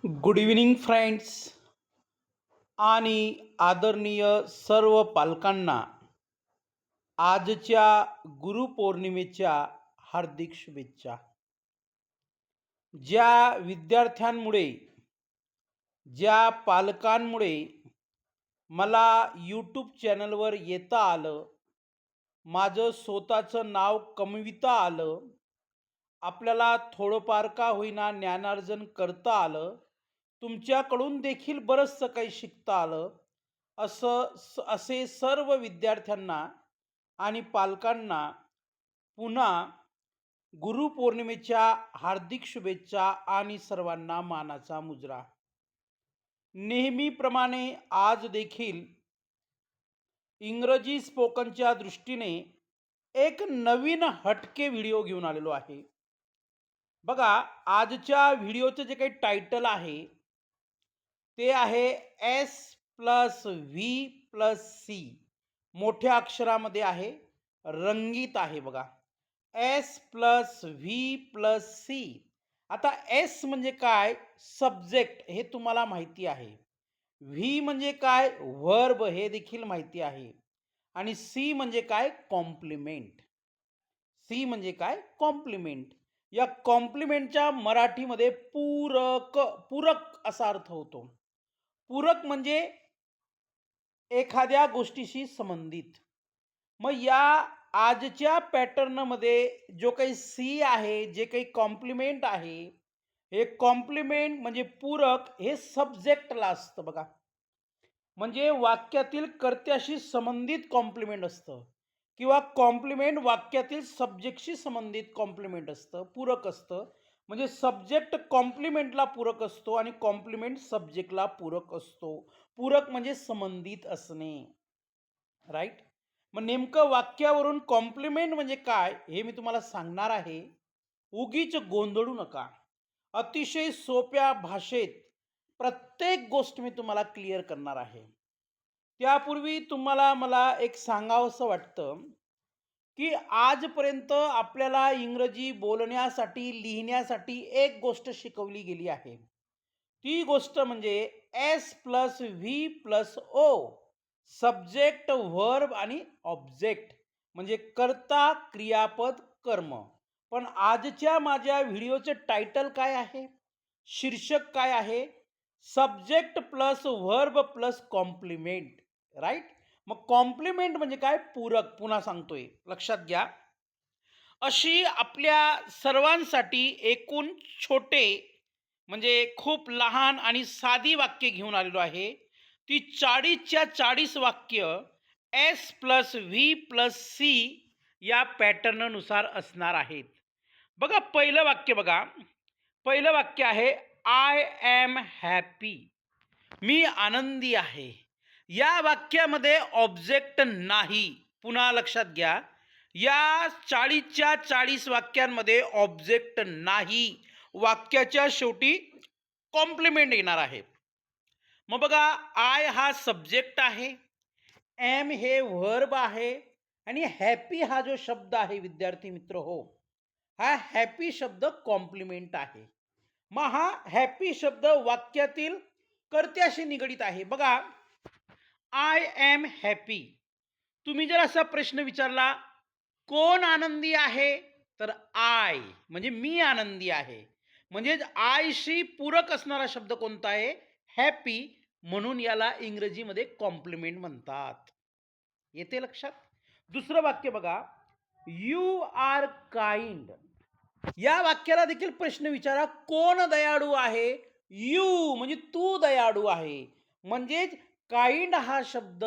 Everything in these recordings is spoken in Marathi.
गुड इव्हनिंग फ्रेंड्स आणि आदरणीय सर्व पालकांना आजच्या गुरुपौर्णिमेच्या हार्दिक शुभेच्छा. ज्या विद्यार्थ्यांमुळे, ज्या पालकांमुळे मला यूट्यूब चॅनलवर येता आलं, माझं स्वतःचं नाव कमविता आलं, आपल्याला थोडंफार का होईना ज्ञानार्जन करता आलं, तुमच्याकडून देखील बरंचसं काही शिकता आलं, असे सर्व विद्यार्थ्यांना आणि पालकांना पुन्हा गुरुपौर्णिमेच्या हार्दिक शुभेच्छा आणि सर्वांना मानाचा मुजरा. नेहमीप्रमाणे आज देखील इंग्रजी स्पोकनच्या दृष्टीने एक नवीन हटके व्हिडिओ घेऊन आलेलो आहे. बघा, आजच्या व्हिडिओचं जे काही टायटल आहे ते आहे S plus V plus C. मोठ्या अक्षरामध्ये आहे, रंगीत आहे. बघा, S plus V plus C. आता एस म्हणजे काय? सब्जेक्ट, हे तुम्हाला माहिती आहे. व्ही म्हणजे काय? व्हर्ब, हे देखील माहिती आहे. आणि सी म्हणजे काय? कॉम्प्लिमेंट. सी म्हणजे काय? कॉम्प्लिमेंट. या कॉम्प्लिमेंटच्या मराठीमध्ये पूरक, पूरक असा अर्थ होतो. पूरक म्हणजे एखाद्या गोष्टीशी संबंधित. मग या आजच्या पॅटर्नमध्ये जो काही सी आहे, जे काही कॉम्प्लिमेंट आहे, हे कॉम्प्लिमेंट म्हणजे पूरक, हे सब्जेक्टला असतं. बघा, म्हणजे वाक्यातील कर्त्याशी संबंधित कॉम्प्लिमेंट असतं किंवा कॉम्प्लिमेंट वाक्यातील सब्जेक्टशी संबंधित कॉम्प्लिमेंट असतं, पूरक असतं. म्हणजे सब्जेक्ट कॉम्प्लिमेंटला पूरक असतो आणि कॉम्प्लिमेंट सब्जेक्टला पूरक असतो. पूरक म्हणजे संबंधित असणे, राईट. मग नेमकं वाक्यावरून कॉम्प्लिमेंट म्हणजे काय हे मी तुम्हाला सांगणार आहे. उगीच गोंधळू नका. अतिशय सोप्या भाषेत प्रत्येक गोष्ट मी तुम्हाला क्लिअर करणार आहे. त्यापूर्वी तुम्हाला मला एक सांगावंसं वाटतं की आजपर्यंत आपल्याला इंग्रजी बोलण्यासाठी, लिहिण्यासाठी एक गोष्ट शिकवली गेली आहे. ती गोष्ट म्हणजे S plus V plus O. Subject, verb आणि ऑब्जेक्ट, म्हणजे कर्ता, क्रियापद, कर्म. पण आजच्या माझ्या व्हिडिओचे टायटल काय आहे? शीर्षक काय आहे? Subject plus verb plus complement, right. मग कॉम्प्लिमेंट म्हणजे काय? पूरक. पुन्हा सांगतोय, लक्षात घ्या. अशी आपल्या सर्वांसाठी एकूण छोटे, म्हणजे खूप लहान आणि साधी वाक्य घेऊन आलेलो आहे. ती 40च्या 40 वाक्य S plus V plus C या पॅटर्ननुसार असणार आहेत. बघा, पहिलं वाक्य बघा. पहिलं वाक्य आहे आय एम हॅपी. मी आनंदी आहे. या वाक्यामध्ये ऑब्जेक्ट नाही. पुन्हा लक्षात घ्या, या 40च्या 40 वाक्यांमध्ये ऑब्जेक्ट नाही. वाक्याच्या शेवटी कॉम्प्लिमेंट येणार आहे. मग बघा, आय हा सब्जेक्ट आहे, एम हे व्हर्ब आहे आणि हॅपी हा जो शब्द आहे, विद्यार्थी मित्र हो, हा हॅपी शब्द कॉम्प्लिमेंट आहे. मग हा हॅपी शब्द वाक्यातील कर्त्याशी निगडित आहे. बघा, आय एम हॅपी. तुम्ही जर असा प्रश्न विचारला, कोण आनंदी आहे? तर आय, म्हणजे मी आनंदी आहे. म्हणजे आयशी पूरक असणारा शब्द कोणता आहे? हॅपी. म्हणून याला इंग्रजीमध्ये कॉम्प्लिमेंट म्हणतात. येते लक्षात? दुसरं वाक्य बघा, यू आर काइंड. या वाक्याला देखील प्रश्न विचारा, कोण दयाळू आहे? यू, म्हणजे तू दयाळू आहे. म्हणजेच काइंड हा शब्द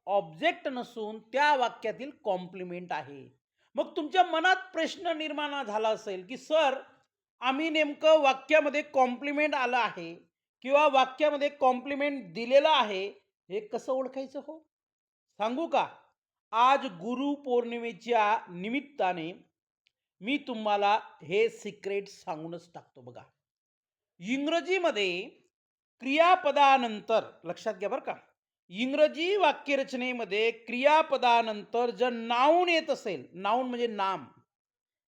ऑब्जेक्ट नसून त्या वाक्यातील कॉम्प्लिमेंट आहे. मग तुमच्या मनात प्रश्न निर्माण झाला असेल की सर, आम्ही नेमकं वाक्यामध्ये कॉम्प्लिमेंट आलं आहे किंवा वाक्यामध्ये कॉम्प्लिमेंट दिलेलं आहे, हे कसं ओळखायचं हो? सांगू का? आज गुरुपौर्णिमेच्या निमित्ताने मी तुम्हाला हे सिक्रेट सांगूनच टाकतो. बघा, इंग्रजीमध्ये क्रियापदानंतर, लक्षात घ्या बरं का, इंग्रजी वाक्यरचनेमध्ये क्रियापदानंतर जर नाऊन येत असेल, नाऊन म्हणजे नाम,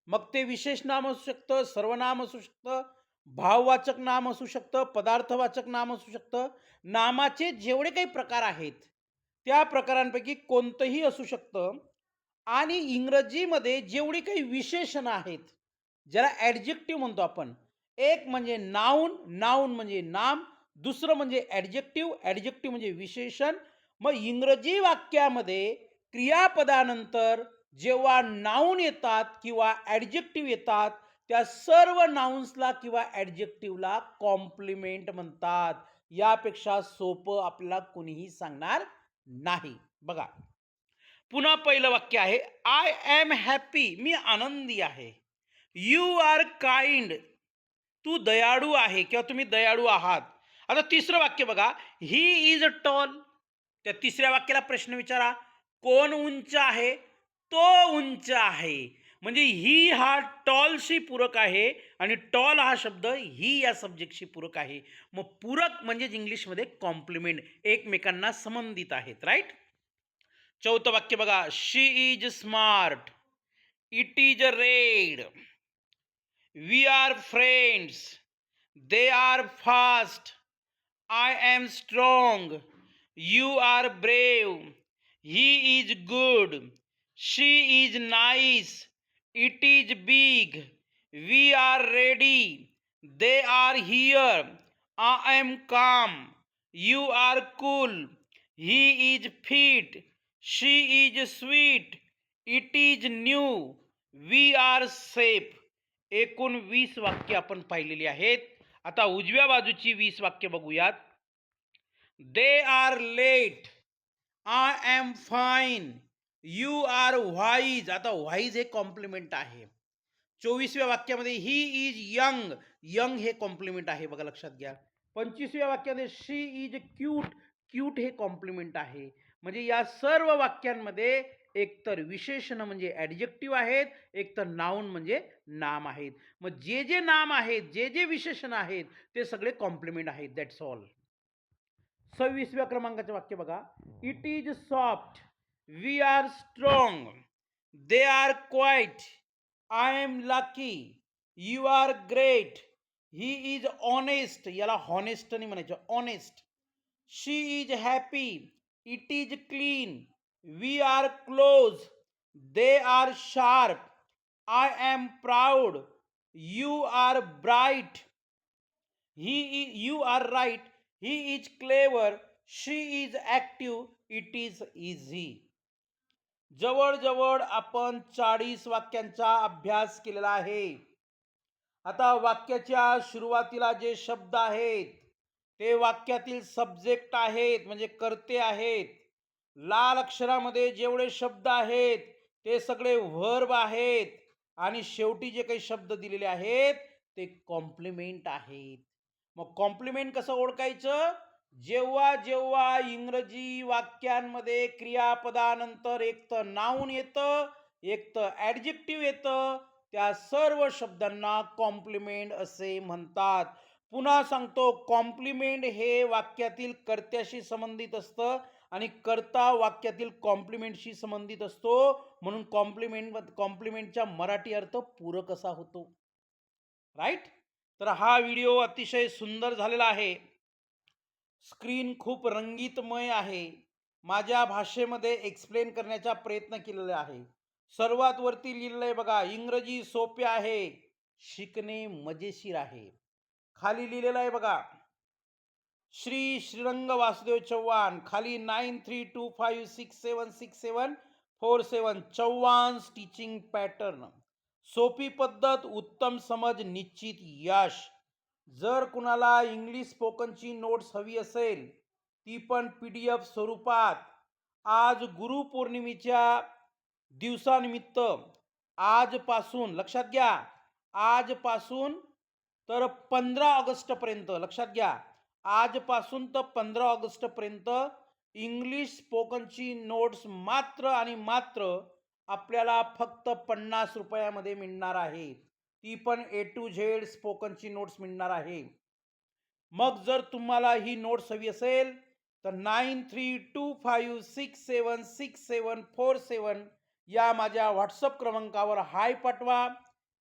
मग ते विशेष नाम असू शकतं, सर्वनाम असू शकतं, भाववाचक नाम असू शकतं, पदार्थवाचक नाम असू शकतं. नामाचे जेवढे काही प्रकार आहेत, त्या प्रकारांपैकी कोणतंही असू शकतं आणि इंग्रजीमध्ये जेवढी काही विशेषणं आहेत, ज्याला ॲडजेक्टिव्ह म्हणतो आपण. एक म्हणजे नाउन, नाउन म्हणजे नाम. दुसरं म्हणजे ॲडजेक्टिव्ह, ॲडजेक्टिव्ह म्हणजे विशेषण. मग इंग्रजी वाक्यामध्ये क्रियापदानंतर जेव्हा नाउन येतात किंवा ॲडजेक्टिव्ह येतात, त्या सर्व नाउन्सला किंवा ॲडजेक्टिव्हला कॉम्प्लिमेंट म्हणतात. यापेक्षा सोपं आपल्याला कुणीही सांगणार नाही. बघा, पुन्हा पहिलं वाक्य आहे, आय एम हॅपी, मी आनंदी आहे. यू आर काइंड, तू दयाळू आहे किंवा तुम्ही दयाळू आहात. आता तिसरं वाक्य बघा, ही इज टॉल. त्या तिसऱ्या वाक्याला प्रश्न विचारा, कोण उंच आहे? तो उंच आहे. म्हणजे ही हा टॉलशी पूरक आहे आणि टॉल हा शब्द ही या सब्जेक्टशी पूरक आहे. मग पूरक म्हणजे इंग्लिशमध्ये कॉम्प्लिमेंट, एकमेकांना संबंधित आहेत. राईट. चौथं वाक्य बघा, she is smart, it is red, we are friends, they are fast, I am strong. You are brave. He is good. She is nice. It is big. We are ready. They are here. I am calm. You are cool. He is fit. She is sweet. It is new. We are safe. एकूण 20 वाक्य आपण पाहिलेली आहेत. आता उजव्या बाजूची 20 वाक्य बघूयात. They are late, I am fine, you are wise. आता व्हाईज हे कॉम्प्लिमेंट आहे. 24व्या वाक्यामध्ये ही इज यंग, यंग हे कॉम्प्लिमेंट आहे, बघा लक्षात घ्या. 25व्या वाक्यामध्ये शी इज क्यूट, क्यूट हे कॉम्प्लिमेंट आहे. म्हणजे या सर्व वाक्यांमध्ये एकतर विशेषण म्हणजे ॲडजेक्टिव्ह आहेत, एकतर नाउन म्हणजे नाम आहेत. मग जे जे नाम आहेत, जे जे विशेषण आहेत, ते सगळे कॉम्प्लिमेंट आहेत. That's all. 26व्या क्रमांकाचे वाक्य बघा, it is soft, we are strong, they are quite, I am lucky, you are great, he is honest, याला हॉनेस्ट नाही म्हणायचं, honest. She is happy, it is clean, we are close, they are sharp, I am proud, you are bright, you are right, he is clever, she is active, it is easy. जवळजवळ आपण 40 वाक्यांचा अभ्यास केलेला आहे. आता वाक्याच्या सुरुवातीला जे शब्द आहेत ते वाक्यातील सब्जेक्ट आहेत, म्हणजे कर्ते आहेत. लाल अक्षरामध्ये जेवढे शब्द आहेत ते सगळे व्हर्ब आहेत आणि शेवटी जे काही शब्द दिलेले आहेत ते कॉम्प्लिमेंट आहेत. मग कॉम्प्लिमेंट कसं ओळखायचं? जेव्हा जेव्हा इंग्रजी वाक्यांमध्ये क्रियापदानंतर एक तर नाउन येतं, एक तर ॲडजेक्टिव्ह येतं, त्या सर्व शब्दांना कॉम्प्लिमेंट असे म्हणतात. पुन्हा सांगतो, कॉम्प्लिमेंट हे वाक्यातील कर्त्याशी संबंधित असतं आणि कर्ता वाक्यातील कॉम्प्लिमेंटशी संबंधित असतो. म्हणून कॉम्प्लिमेंटचा मराठी अर्थ पूरक असा होतो. राईट. तर हा व्हिडिओ अतिशय सुंदर झालेला आहे. स्क्रीन खूप रंगीतमय आहे. माझ्या भाषेमध्ये एक्सप्लेन करण्याचा प्रयत्न केलेला आहे. सर्वात वरती लिहिलेलं आहे बघा, इंग्रजी सोपे आहे, शिकणे मजेशीर आहे. खाली लिहिलेलं आहे बघा, श्री श्रीरंग वासुदेव चव्हाण, खाली 9325676747 चव्हाण टीचिंग पॅटर्न. सोपी पद्धत, उत्तम समज, निश्चित यश. जर कुणाला इंग्लिश स्पोकनची नोट्स हवी असेल, ती पण PDF स्वरूपात, आज गुरुपौर्णिमेच्या दिवसानिमित्त आजपासून, लक्षात घ्या, आजपासून तर 15 ऑगस्टपर्यंत, लक्षात घ्या, आजपासून तर 15 ऑगस्टपर्यंत इंग्लिश स्पोकनची नोट्स मात्र आणि मात्र आपल्याला फक्त 50 रुपयामध्ये मिळणार आहे. ती पण A to Z स्पोकनची नोट्स मिळणार आहे. मग जर तुम्हाला ही नोट्स हवी असेल तर 9325676747 या माझ्या व्हॉट्सअप क्रमांकावर हाय पाठवा.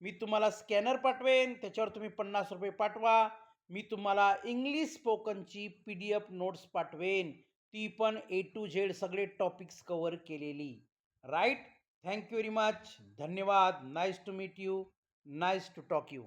मी तुम्हाला स्कॅनर पाठवेन, त्याच्यावर तुम्ही ₹50 पाठवा. मी तुम्हाला इंग्लिश स्पोकनची PDF नोट्स पाठवेन. ती पण ए टू झेड सगळे टॉपिक्स कव्हर केलेली. Right? Thank you very much. धन्यवाद. Nice to meet you. Nice to talk you.